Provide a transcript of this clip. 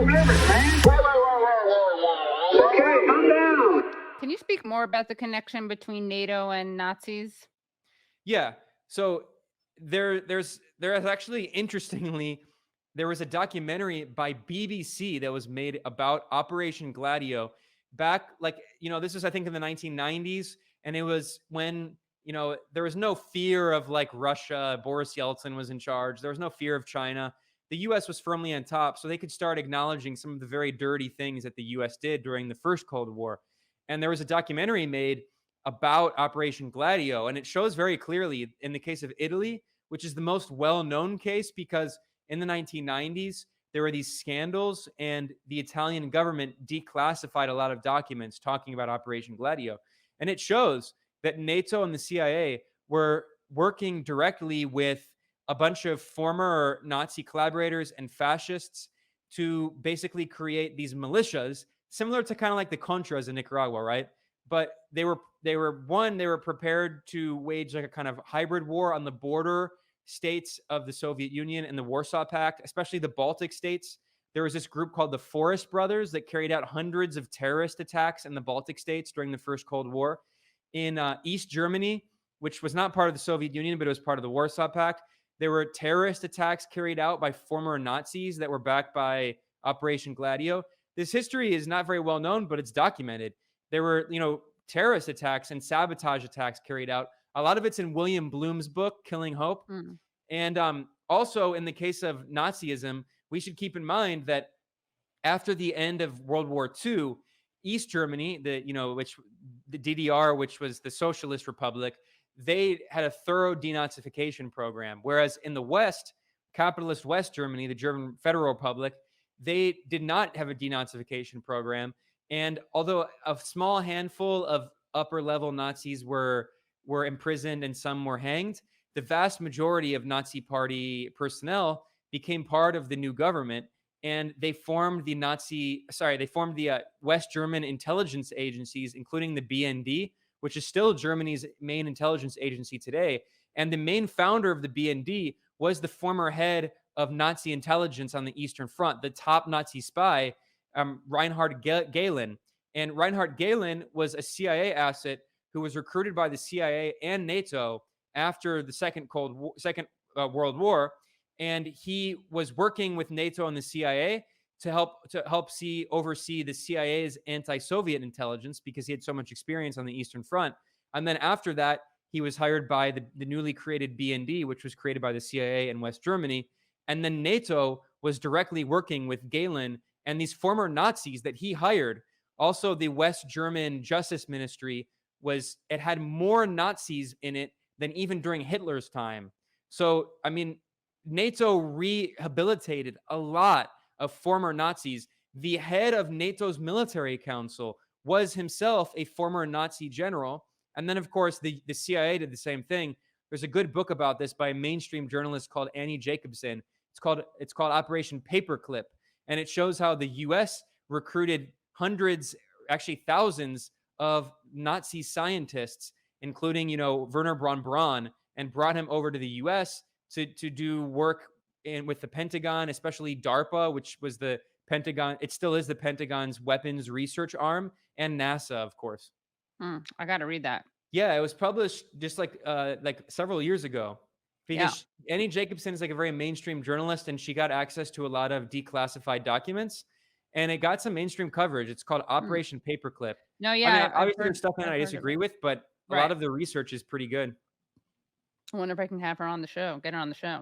limits, man. Whoa. Okay, calm down. Can you speak more about the connection between NATO and Nazis? Yeah. So there's actually, interestingly, there was a documentary by BBC that was made about Operation Gladio back, like, this was, I think, in the 1990s. And it was when, there was no fear of like Russia. Boris Yeltsin was in charge. There was no fear of China. The US was firmly on top. So they could start acknowledging some of the very dirty things that the US did during the first Cold War. And there was a documentary made about Operation Gladio. And it shows very clearly in the case of Italy, which is the most well-known case because in the 1990s, there were these scandals and the Italian government declassified a lot of documents talking about Operation Gladio. And it shows that NATO and the CIA were working directly with a bunch of former Nazi collaborators and fascists to basically create these militias, similar to kind of like the Contras in Nicaragua, right? But they were prepared to wage like a kind of hybrid war on the border states of the Soviet Union and the Warsaw Pact, especially the Baltic states. There was this group called the Forest Brothers that carried out hundreds of terrorist attacks in the Baltic states during the first Cold War. In East Germany, which was not part of the Soviet Union, but it was part of the Warsaw Pact, there were terrorist attacks carried out by former Nazis that were backed by Operation Gladio. This history is not very well known, but it's documented. There were, terrorist attacks and sabotage attacks carried out. A lot of it's in William Bloom's book, Killing Hope. And also in the case of Nazism, we should keep in mind that after the end of World War II, East Germany, the DDR, which was the Socialist Republic, they had a thorough denazification program. Whereas in the West, capitalist West Germany, the German Federal Republic, they did not have a denazification program. And although a small handful of upper level Nazis were imprisoned and some were hanged, the vast majority of Nazi Party personnel became part of the new government. And they formed the West German intelligence agencies, including the BND, which is still Germany's main intelligence agency today. And the main founder of the BND was the former head of Nazi intelligence on the Eastern Front, the top Nazi spy, Reinhard Galen. And Reinhard Galen was a CIA asset who was recruited by the CIA and NATO after the Second World War. And he was working with NATO and the CIA to help oversee the CIA's anti-Soviet intelligence because he had so much experience on the Eastern Front. And then after that, he was hired by the newly created BND, which was created by the CIA in West Germany. And then NATO was directly working with Galen and these former Nazis that he hired. Also, the West German Justice Ministry had more Nazis in it than even during Hitler's time. So, I mean, NATO rehabilitated a lot of former Nazis. The head of NATO's military council was himself a former Nazi general. And then, of course, the CIA did the same thing. There's a good book about this by a mainstream journalist called Annie Jacobsen. It's called Operation Paperclip. And it shows how the US recruited hundreds, actually thousands of Nazi scientists, including, Werner von Braun, and brought him over to the US to do work with the Pentagon, especially DARPA, which was the Pentagon. It still is the Pentagon's weapons research arm, and NASA, of course. I got to read that. Yeah, it was published just like several years ago. Because Annie Jacobsen is like a very mainstream journalist, and she got access to a lot of declassified documents, and it got some mainstream coverage. It's called Operation Paperclip. No, yeah. I mean, obviously there's stuff in it I disagree with, but a lot of the research is pretty good. I wonder if I can have her on the show. Get her on the show.